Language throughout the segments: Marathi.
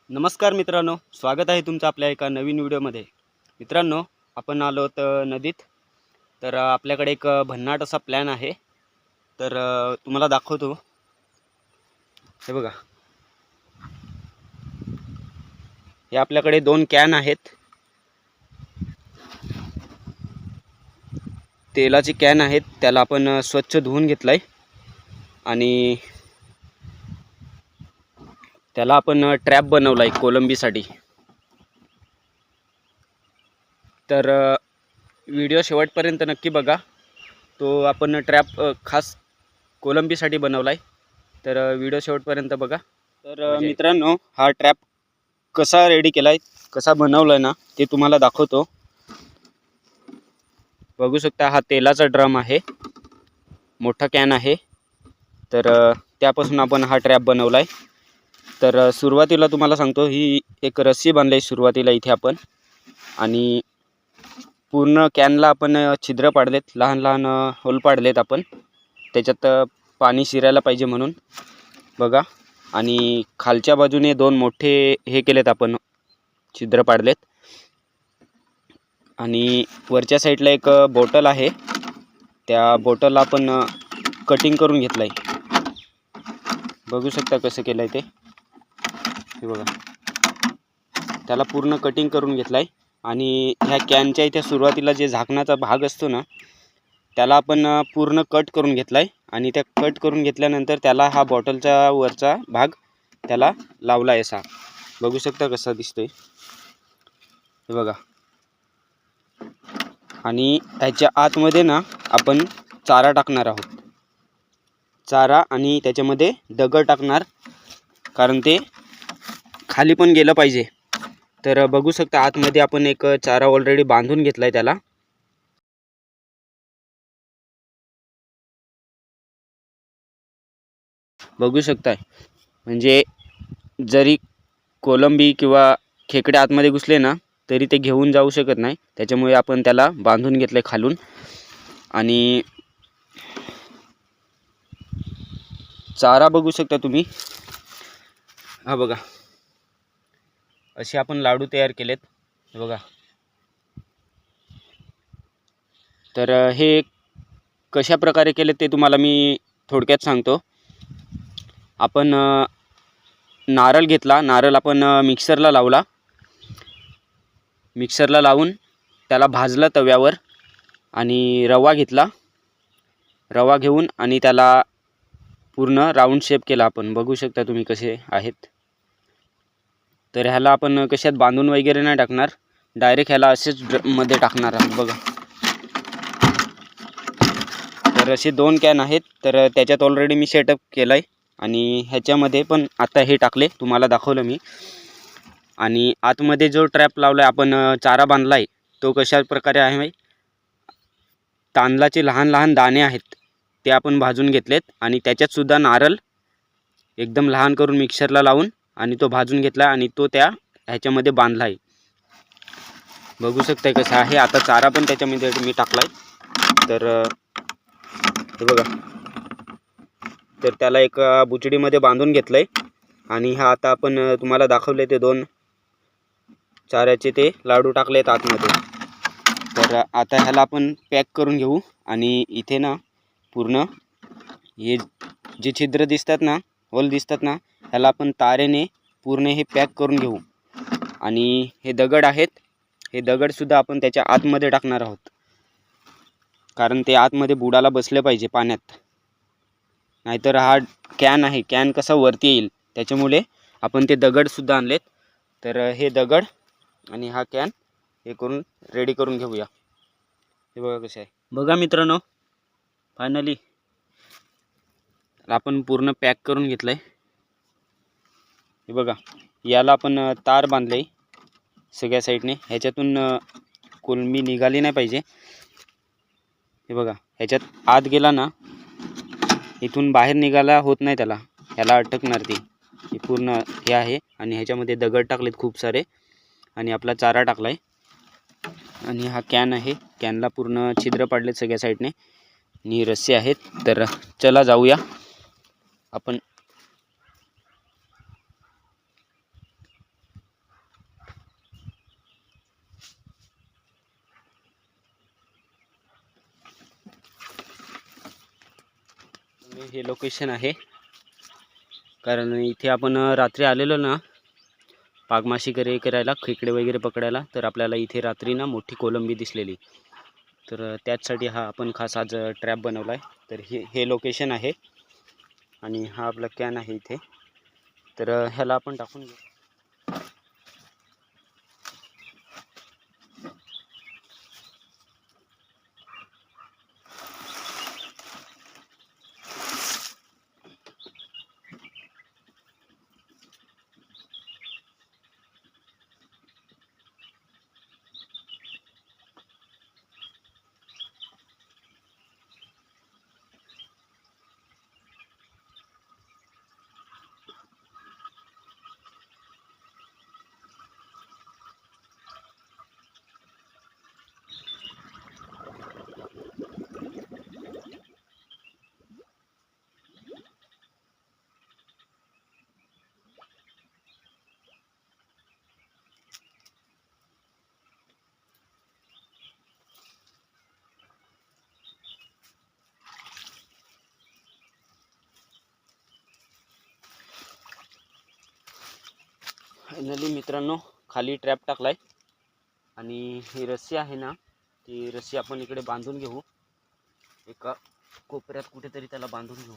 नमस्कार मित्रांनो, स्वागत आहे तुमचं आपल्या एका नवीन व्हिडिओमध्ये। मित्रांनो, आपण आलो आहोत नदीत। तर आपल्याकडे एक भन्नाट असा प्लॅन आहे। तर तुम्हाला दाखवतो। हे बघा, हे आपल्याकडे 2 कॅन आहेत, तेलाची कॅन आहेत। त्याला आपण स्वच्छ धुवून घेतलाय आणि त्याला आपण ट्रॅप बनवलाय कोलंबीसाठी। तर व्हिडिओ शेवटपर्यंत नक्की बघा। तो आपण ट्रॅप खास कोलंबीसाठी बनवलाय। तर व्हिडिओ शेवटपर्यंत बघा। तर मित्रांनो, हा ट्रॅप कसा रेडी केलाय, कसा बनवलाय ना, ते तुम्हाला दाखवतो। बघू शकता, हा तेलाचा ड्रम आहे, मोठा कॅन आहे। तर त्यापासून आपण हा ट्रॅप बनवलाय। तर सुरुवातीला तुम्हाला सांगतो, ही एक रस्सी बांधली सुरुवातीला इथे आपण, आणि पूर्ण कॅनला आपण छिद्र पाडलेत, लहान लहान होल पाडलेत आपण, त्याच्यात पाणी शिरायला पाहिजे म्हणून बघा। आणि खालच्या बाजूने 2 मोठे हे केलेत आपण, छिद्र पाडलेत। आणि वरच्या साईडला एक बॉटल आहे, त्या बॉटलला आपण कटिंग करून घेतलंय। बघू शकता कसं केलंय ते, हे बघा, त्याला पूर्ण कटिंग करून घेतलंय। आणि ह्या कॅनच्या इथे सुरुवातीला जे झाकणाचा भाग असतो ना, त्याला आपण पूर्ण कट करून घेतलाय। आणि त्या कट करून घेतल्यानंतर त्याला हा बॉटलचा वरचा भाग त्याला लावलाय असा। बघू शकता कसा दिसतोय, हे बघा। आणि ह्याच्या आतमध्ये ना आपण चारा टाकणार आहोत, चारा, आणि त्याच्यामध्ये दगड टाकणार, कारण ते खाली पण गेलं पाहिजे। तर बघू शकता, आतमध्ये आपण एक चारा ऑलरेडी बांधून घेतलाय त्याला। बघू शकताय, म्हणजे जरी कोलंबी किंवा खेकडे आतमध्ये घुसले ना, तरी ते घेऊन जाऊ शकत नाही। त्याच्यामुळे आपण त्याला बांधून घेतलंय खालून। आणि चारा बघू शकता तुम्ही, हा बघा, असे आपण लाडू तयार केलेत, हे बघा। तर हे कशा प्रकारे केले ते तुम्हाला मी थोडक्यात सांगतो। आपण नारळ घेतला, नारळ आपण मिक्सरला लावला, मिक्सरला लावून त्याला भाजलं तव्यावर। आणि रवा घेतला, रवा घेऊन आणि त्याला पूर्ण राऊंड शेप केला आपण। बघू शकता तुम्ही कसे आहेत। तर ह्याला आपण कशात बांधून वगैरे नाही टाकणार, डायरेक्ट ह्याला असेच मध्ये टाकणार आहोत, बघा। तर असे 2 कॅन आहेत, तर त्याच्यात ऑलरेडी मी सेटअप केलाय। आणि ह्याच्यामध्ये पण आता हे टाकले, तुम्हाला दाखवलं मी। आणि आतमध्ये जो ट्रॅप लावलाय आपण, चारा बांधलाय, तो कशा प्रकारे आहे, तांदळाचे लहान लहान दाणे आहेत, ते आपण भाजून घेतलेत। आणि त्याच्यात सुद्धा नारळ एकदम लहान करून मिक्सरला लावून आणि तो भाजून घेतला, आणि तो त्या ह्याच्यामध्ये बांधला आहे। बघू शकताय कसं आहे। आता चारा पण त्याच्यामध्ये मी टाकलाय। तर हे बघा, तर त्याला एक बुचडीमध्ये बांधून घेतलंय। आणि हा आता आपण तुम्हाला दाखवले ते 2 चाऱ्याचे ते लाडू टाकलेत आतमध्ये। तर आता ह्याला आपण पॅक करून घेऊ। आणि इथे ना पूर्ण हे जे छिद्र दिसतात ना, होल दिसतात ना, ह्याला आपण तारेने पूर्ण हे पॅक करून घेऊ। आणि हे दगड आहेत, हे दगडसुद्धा आपण त्याच्या आतमध्ये टाकणार आहोत, कारण ते आतमध्ये बुडाला बसले पाहिजे पाण्यात। नाहीतर हा कॅन आहे, कॅन कसा वरती येईल, त्याच्यामुळे आपण ते दगडसुद्धा आणलेत। तर हे दगड आणि हा कॅन हे करून रेडी करून घेऊया। हे बघा कसं आहे। बघा मित्रांनो, फायनली आपण पूर्ण पॅक करून घेतलंय। हे बघा, याला आपण तार बांधले सगळ्या साईडने, ह्याच्यातून कोलंबी निघाली नाही पाहिजे। हे बघा, ह्याच्यात आत गेला ना, इथून बाहेर निघाला होत नाही, त्याला ह्याला अटकणार ती। हे पूर्ण हे आहे, आणि ह्याच्यामध्ये दगड टाकलेत खूप सारे, आणि आपला चारा टाकलाय। आणि हा कॅन आहे, कॅनला पूर्ण छिद्र पाडलेत सगळ्या साईडने, आणि रस्से आहेत। तर चला जाऊया आपण। हे लोकेशन आहे, कारण इथे आपण रात्री आलेलो ना पागमाशी करायला, खेकडे वगैरे पकडायला, तर आपल्याला इथे रात्री ना मोठी कोलंबी दिसलेली, तर त्याचसाठी हा आपण खास आज ट्रॅप बनवला आहे. तर हे लोकेशन आहे आणि हा आपला कॅन आहे इथे, तर ह्याला आपण टाकून घेऊ. फायनली मित्रांनो खाली ट्रॅप टाकलाय आणि ही रस्सी आहे ना, ती रस्सी आपण इकडे बांधून घेऊ, एका कोपऱ्यात कुठेतरी त्याला बांधून घेऊ.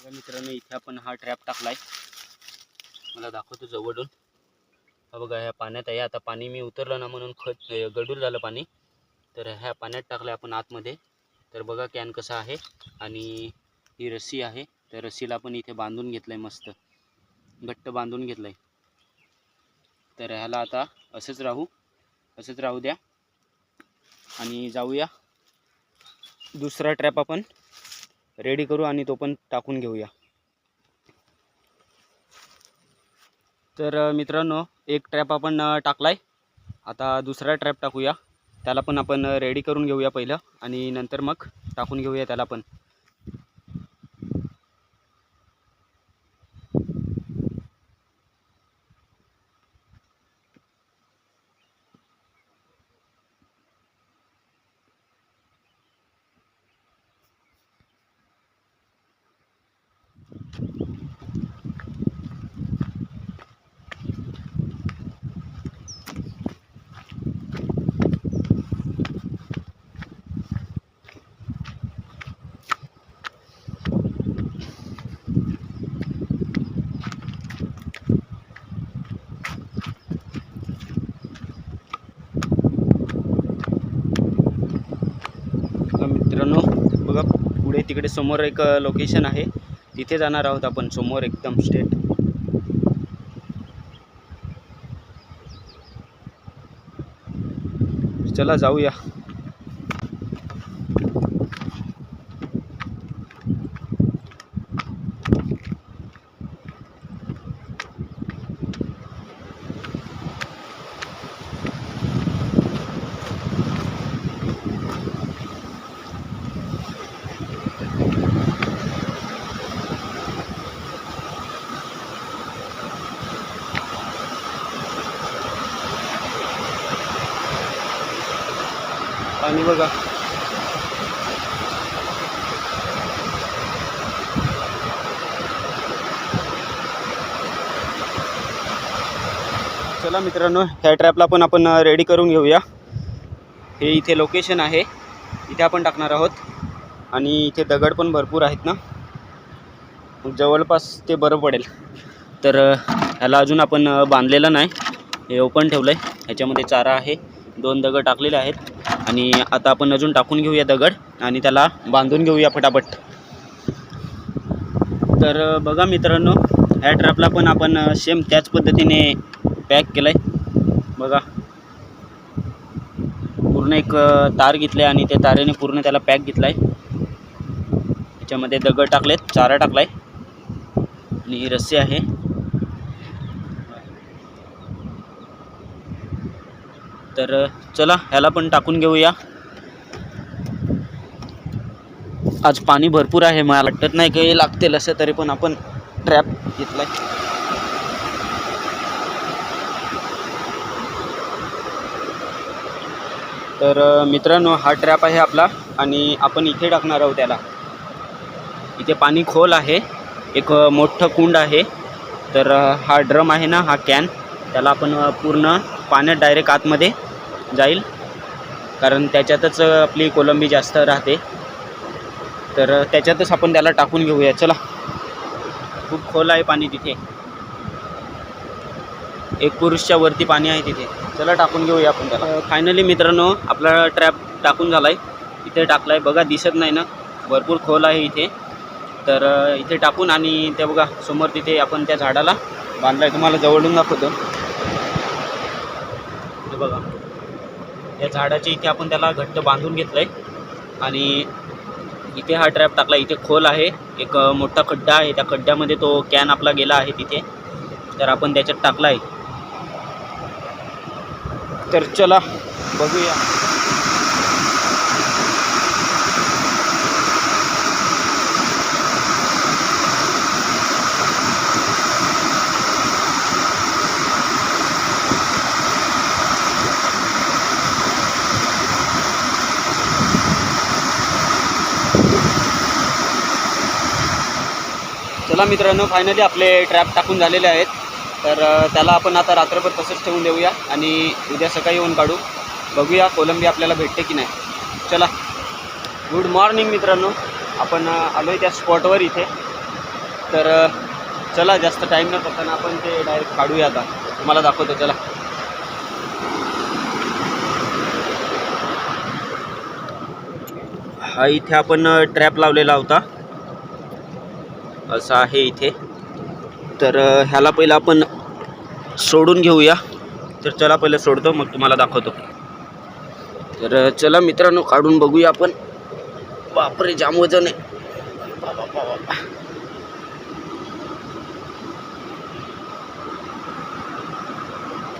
मित्रांनो इथे आपण हा ट्रॅप टाकलाय, मला दाखवतो जवळून. हा बघा, ह्या पाण्यात आहे. आता पाणी मी उतरलं ना म्हणून गडूळ झालं पाणी, तर ह्या पाण्यात टाकलं आपण आतमध्ये. तर बघा कॅन कसा आहे आणि ही रस्सी आहे, तर रस्सीला आपण इथे बांधून घेतलंय, मस्त घट्ट बांधून घेतलंय. तर ह्याला आता असंच राहू द्या आणि जाऊया दुसरा ट्रॅप आपण रेडी करू आणि तो पण टाकून घेऊया. तर मित्रांनो एक ट्रॅप आपण टाकलाय, आता दुसरा ट्रॅप टाकूया. त्याला पण आपण रेडी करून घेऊया पहिलं आणि नंतर मग टाकून घेऊया त्याला पण. मित्रांनो बघा, पुढे तिकडे समोर एक लोकेशन आहे, तिथे जाणार आहोत आपण, समोर एकदम स्ट्रेट. चला जाऊया. पाणी बघा, चला मित्रांनो ह्या ट्रॅपला पण आपण रेडी करून घेऊया. हे इथे लोकेशन आहे, इथे आपण टाकणार आहोत आणि इथे दगड पण भरपूर आहेत ना, जवळपास ते बरं पडेल. तर ह्याला अजून आपण बांधलेलं नाही, हे ओपन ठेवलं आहे, ह्याच्यामध्ये चारा आहे, 2 दगड टाकलेले आहेत आणि आता आपण अजून टाकून घेऊया दगड आणि त्याला बांधून घेऊया फटाफट. तर बघा मित्रांनो ह्या ट्रॅपला पण आपण सेम त्याच पद्धतीने पॅक केलं आहे बघा, पूर्ण एक तार घेतले आणि त्या तारेने पूर्ण त्याला पॅक घेतलाय. त्याच्यामध्ये दगड टाकलेत, चारा टाकलाय आणि रस्सी आहे. तर चला ह्याला पण टाकून घेऊया. आज पाणी भरपूर आहे, मला वाटत नाही काही लागतील असं, तरी पण आपण ट्रॅप घेतलाय. तर मित्रांनो, हा ट्रॅप आहे आपला आणि आपण इथे टाकणार आहोत त्याला. इथे पाणी खोल आहे, एक मोठं कुंड आहे. तर हा ड्रम आहे ना, हा कॅन, त्याला आपण पूर्ण पाण्यात डायरेक्ट आतमध्ये जाईल, कारण त्याच्यातच आपली कोलंबी जास्त राहते. तर त्याच्यातच आपण त्याला टाकून घेऊया. चला, खूप खोल आहे पाणी तिथे, 1 पुरुषच्या वरती पाणी आहे तिथे. चला टाकून घेऊया आपण त्याला. फायनली मित्रांनो, आपला ट्रॅप टाकून झालाय. इथे टाकलाय बघा, दिसत नाही ना, भरपूर खोल आहे इथे. तर इथे टाकून आणि ते बघा समोर तिथे आपण त्या झाडाला बांधलाय. तुम्हाला जवळून दाखवतो. हे बघा, या झाडाच्या इथे आपण त्याला घट्ट बांधून घेतलंय आणि इथे हा ट्रॅप टाकला. इथे खोल आहे, एक मोठा खड्डा आहे, त्या खड्ड्यामध्ये तो कॅन आपला गेला आहे तिथे. तर आपण त्याच्यात टाकला आहे. तर चला बघूया. चला मित्रांनो, फायनली आपले ट्रॅप टाकून झालेले आहेत. तर त्याला आपण आता रात्रभर तसंच ठेवून देऊया आणि उद्या सकाळी येऊन काढू. बघूया कोलंबी आपल्याला भेटते की नाही. चला, गुड मॉर्निंग मित्रांनो. आपण आलो आहे त्या स्पॉटवर इथे. तर चला, जास्त टाईम न करताना आपण ते डायरेक्ट काढूया. आता तुम्हाला दाखवतो. चला, हा इथे आपण ट्रॅप लावलेला होता, असा आहे इथे. तर ह्याला पहिलं आपण सोडून घेऊया. तर चला, पहिलं सोडतो, मग तुम्हाला दाखवतो. तर चला मित्रांनो, काढून बघूया आपण. बापरे, जाम वजन आहे.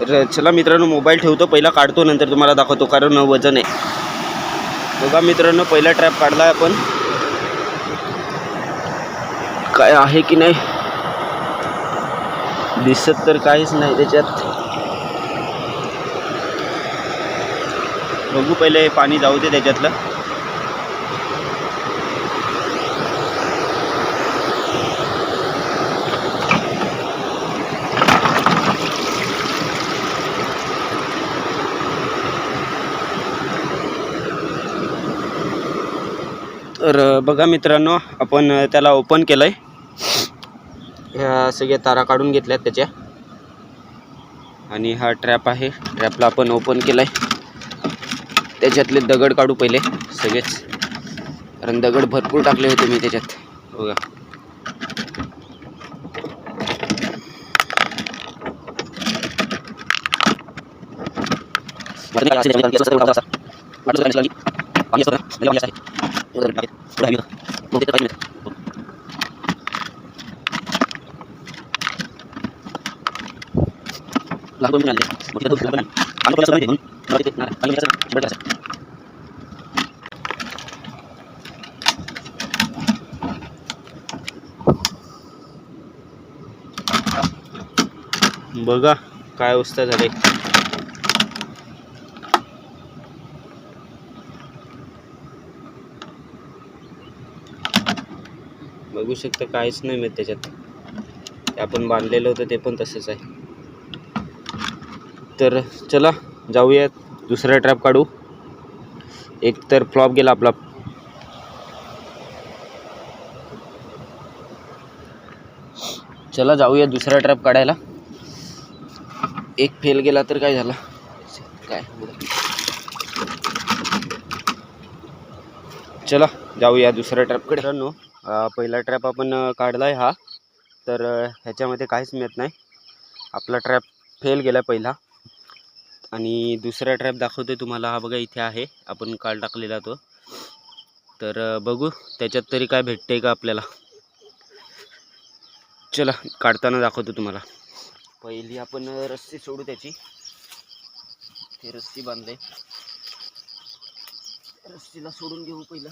तर चला मित्रांनो, मोबाईल ठेवतो, पहिला काढतो, नंतर तुम्हाला दाखवतो, कारण वजन आहे. बघा मित्रांनो, पहिला ट्रॅप काढलाय आपण. काय आहे की नाही दिसत, तर काहीच नाही त्याच्यात. बघू, पहिले पाणी जाऊ दे त्याच्यातलं. तर बघा मित्रांनो, आपण त्याला ओपन केलंय. ह्या सगळ्या तारा काढून घेतल्यात त्याच्या, आणि हा ट्रॅप आहे. ट्रॅपला आपण ओपन केलंय. त्याच्यातले दगड काढू पहिले सगळेच, कारण दगड भरपूर टाकले होते मी त्याच्यात. बघा, बघा काय अवस्था झाली. बघू शकता, काहीच नाही मिळत त्याच्यात. ते आपण बांधलेलं होतं ते पण तसंच आहे. तर चला जाऊया, दुसरा ट्रॅप काढू. एक तर फ्लॉप गेला आपला. चला जाऊया दुसरा ट्रॅप काढायला. एक फेल गेला तर काय झालं, काय. चला जाऊया दुसऱ्या ट्रॅपकडे. मित्रांनो, पहिला ट्रॅप आपण काढलाय हा. तर ह्याच्यामध्ये काहीच मिळत नाही. आपला ट्रॅप फेल गेला पहिला. आणि दुसरा ट्रॅप दाखवतोय तुम्हाला. हा बघा इथे आहे, आपण काल टाकलेला तो. तर बघू त्याच्यात तरी काय भेटते का आपल्याला. चला काढताना दाखवतो तुम्हाला. पहिली आपण रस्सी सोडू त्याची. ते रस्सी बांधले, रस्सीला सोडून घेऊ पहिला.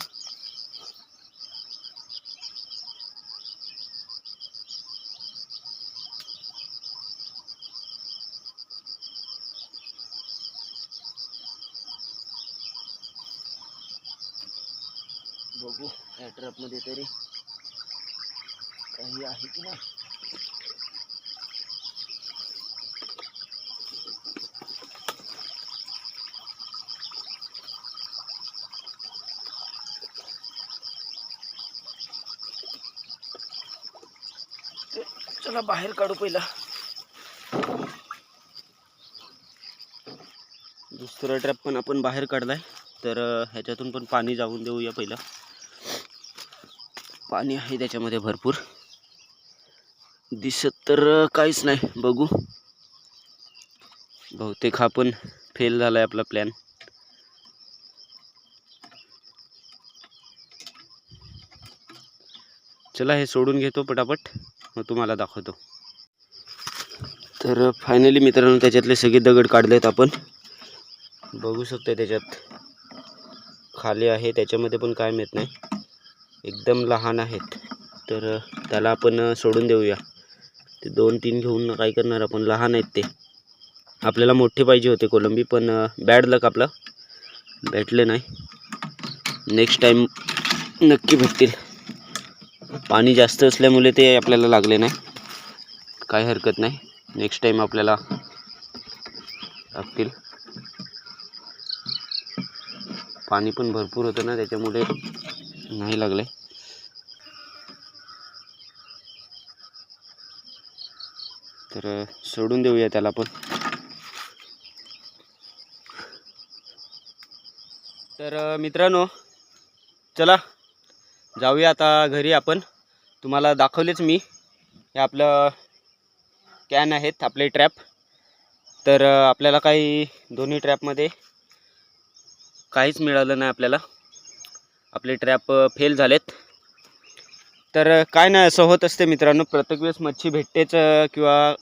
बघू या ट्रॅपमध्ये तरी काही आहे की नाही. चला बाहेर काढू पहिला. दुसरा ट्रॅप पण आपण बाहेर काढलाय. तर ह्याच्यातून पण पाणी जाऊन देऊया पहिला. पाणी आहे त्याच्यामध्ये भरपूर. दिसत तर काहीच नाही. बघू, बहुतेक हा पण फेल झालाय आपला प्लॅन. चला हे सोडून घेतो पटापट, मग तुम्हाला दाखवतो. तर फायनली मित्रांनो त्याच्यातले सगळे दगड काढलेत आपण. बघू शकतो त्याच्यात खाली आहे, त्याच्यामध्ये पण काय माहीत नाही, एकदम लहान आहेत. तर त्याला आपण सोडून देऊया. ते 2-3 घेऊन काय करणार आपण, लहान आहेत ते. आपल्याला मोठे पाहिजे होते कोलंबी, पण बॅड लक आपलं भेटले नाही. नेक्स्ट टाईम नक्की भेटतील. पाणी जास्त असल्यामुळे ते आपल्याला लागले नाही. काही हरकत नाही, नेक्स्ट टाईम आपल्याला लागतील. पाणी पण भरपूर होतं ना, त्याच्यामुळे नाही लागले. तर सोडून देऊया त्याला पण. तर मित्रांनो चला जाऊया आता घरी. आपण तुम्हाला दाखवलेच मी, हे आपलं कॅन आहेत आपले ट्रॅप. तर आपल्याला काही दोन्ही ट्रॅपमध्ये काहीच मिळालं नाही आपल्याला. आपले ट्रॅप फेल झालेत. तर काय नाही, असं होत असते मित्रांनो. प्रत्येक वेळेस मच्छी भेटतेच किंवा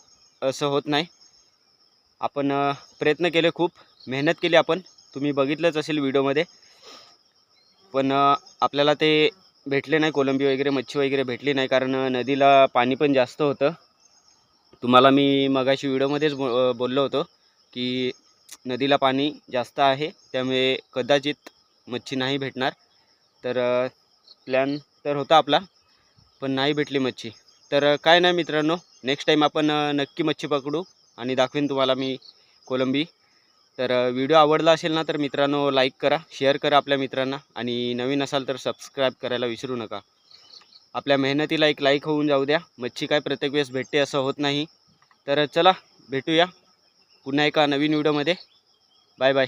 असं होत नाही. आपण प्रयत्न केले, खूप मेहनत केली आपण, तुम्ही बघितलंच असेल व्हिडिओमध्ये. पण आपल्याला ते भेटले नाही, कोलंबी वगैरे मच्छी वगैरे भेटली नाही. कारण नदीला पाणी पण जास्त होतं. तुम्हाला मी मगाशी व्हिडिओमध्येच बोललो होतो की नदीला पाणी जास्त आहे, त्यामुळे कदाचित मच्छी नाही भेटणार. तर प्लॅन तर होता आपला, पण नाही भेटली मच्छी. तर काय नाही मित्रांनो, नेक्स्ट टाईम आपण नक्की मच्छी पकडू आणि दाखवेन तुम्हाला मी कोलंबी. तर व्हिडिओ आवडला असेल ना तर मित्रांनो लाईक करा, शेअर करा आपल्या मित्रांना, आणि नवीन असाल तर सबस्क्राईब करायला विसरू नका. आपल्या मेहनतीला एक लाईक होऊन जाऊ द्या. मच्छी काय प्रत्येक वेळेस भेटते असं होत नाही. तर चला भेटूया पुन्हा एका नवीन व्हिडिओमध्ये. Bye bye.